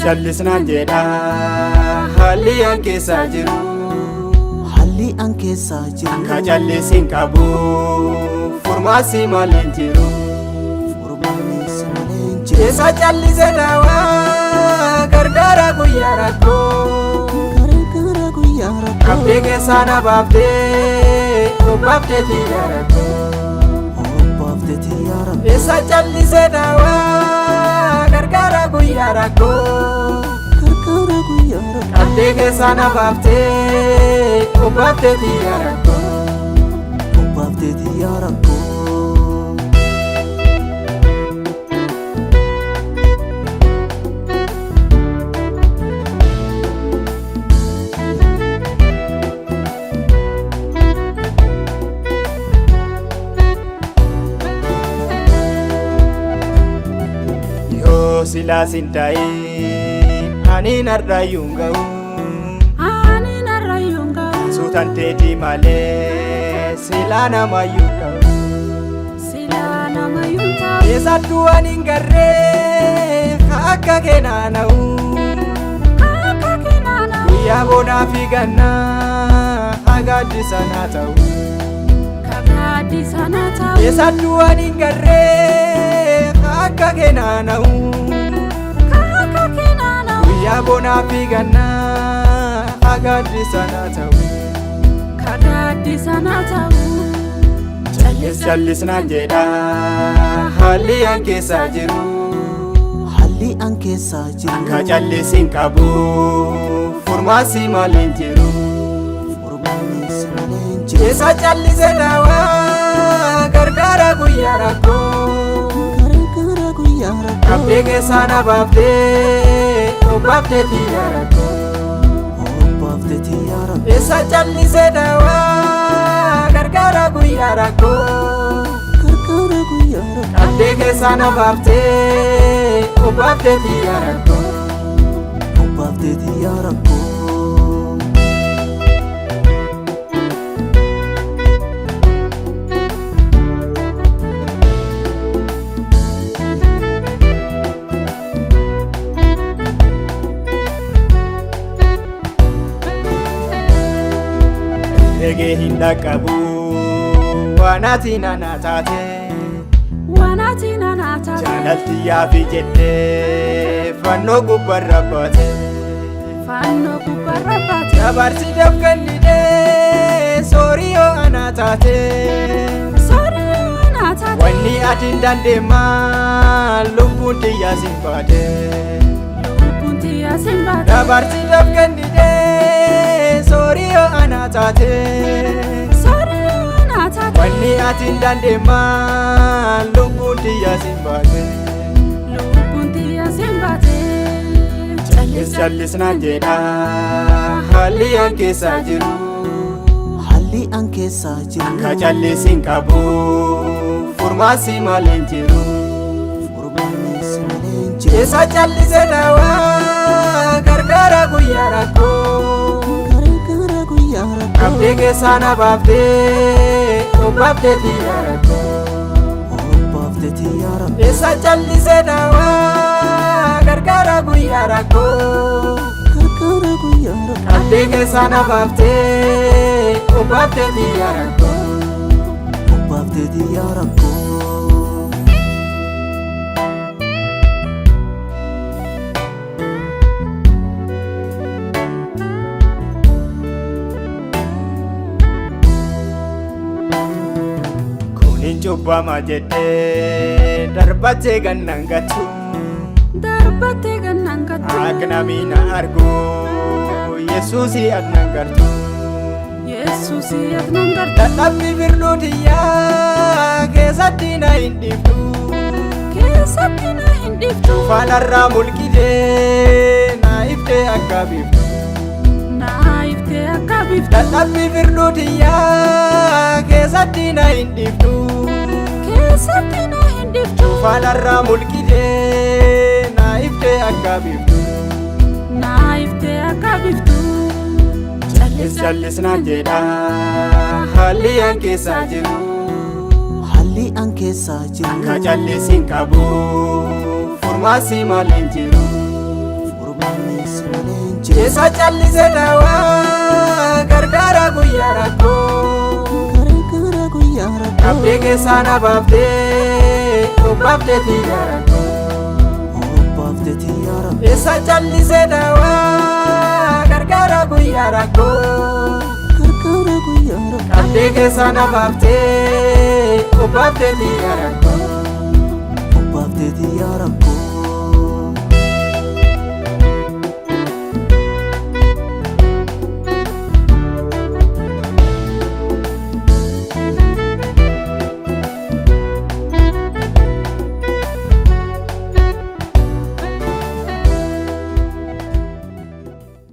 Jallisnaan jedha haalli an keessa jiru. Haalli an keessa jiru Ka jallisiin qabu furmaasi malee jiru. furmaanisa malee hin jiru. Keessa jallise daawaa gargaara guyyaa rakkoo. Gargaara guyyaa rakkoo Qabdee keessaa na baaftee obbaaftee xiyyaa rakkoo. obbaafte xiyyaa rakkoo. Keessa jallise daawaa gargaara guyyaa rakkoo. Gargaara guyyaa rakkoo Qabdee keessaa na baaftee obbaaftee xiyyaa rakkoo. obbaafte xiyyaa rakkoo. Yoo silaa sin ta'in ani narrayyuun ga'u. Ani narrayyuun ga'u Suutan teetii malee silaa namayyuu ga'u. silaa namayyuun ta'u Keessattuu ani hin garree akka keenaana'u. akka keenaana Guyyaa bonaa fi gannaa hagaaddi sanaa ta'u. kagaaddi sana ta'u Keessattuu ani hin garree akka keenaana'u. akka keenaana Guyyaa bonaa fi gannaa hagaaddi sanaa ta'u. kagaaddi sana ta'u Jallisnaan jedha haalli an keessa jiru. Haalli an keessa jiru Ka jallisiin qabu furmaasi malee jiru. furmaanisa malee hin jiru. Keessa jallise daawaa gargaara guyyaa rakkoo. Gargaara guyyaa rakkoo Qabdee keessaa na baaftee obbaaftee xiyyaa rakkoo. obbaafte xiyyaa rakkoo. Keessa jallise daawaa gargaara guyyaa rakkoo. Gargaara guyyaa rakkoo Qabdee keessaa na baaftee obbaaftee xiyyaa rakkoo. obbaafte xiyyaa rakkoo. Eegee hin dhaqqabu waan ati nana taate. waan ati nana taate Jaalaltiyyaa fi jettee fannoo gubbarra baate. fannoo gubbarra baate Dabarsi dafkannidhee soorii yoo ana taate. sorii ana taate Wanni ati hin dandeemmaa lubbuun xiyyaa sin baate. lubbuun xiyyaa sin baate Dabarsi dafkannidhee soorii yoo ana taate. sorii ana taate Wanni ati hin dandeemmaa lubbuun xiyyaa sin baate. lubbuun xiyyaa sin baate Jallisnaan jedha haalli an keessa jiru. Haalli an keessa jiru Ka jallisiin qabu furmaasi malee jiru. furmaanisa malee hin jiru. Keessa jallise daawaa gargaara guyyaa rakkoo. Gargaara guyyaa rakkoo Qabdee keessaa na baaftee obbaaftee xiyyaa rakkoo. obbaafte xiyyaa rakkoo. Keessa jallise daawaa gargaara guyyaa rakkoo. Gargaara guyyaa rakkoo Qabdee keessaa na baaftee obbaaftee xiyyaa rakkoo. obbaafte xiyyaa rakkoo. Kunin cubbama jettee darbattee gannan gattu. darbattee gannan gattu Aknamii na argu Yesuusii adnan gartu. yesuusii adnan gartu Dadhabbii firnuu xiyyaa keessatti na hin dhiiftu. keessatti na hin dhiiftu Faanarraa mulqitee na iftee akka biiftu. naa iftee akka biiftu Dadhabbii firnuu xiyyaa keessatti na hin dhiiftu. keessatti na hin dhiiftu Faanarraa mulqitee na iftee akka biiftu. naa iftee akka biiftu Jallisnaan jedha haalli an keessa jiru. Haalli an keessa jiru Ka jallisiin qabu furmaasi malee jiru. Namni si malee hin jiru. Keessa callisee daawaa gargaara guyyaa rakkoo. Gargaara guyyaa rakkoo. Abdii keessaa na baaftee obbaaftee xiyyaa rakkoo. Obbaaftee xiyyaa rakkoo. Keessa callisee daawaa gargaara guyyaa rakkoo. Gargaara guyyaa rakkoo. Abdii keessaa na baaftee obbaaftee xiyyaa rakkoo. Obbaaftee xiyyaa rakkoo.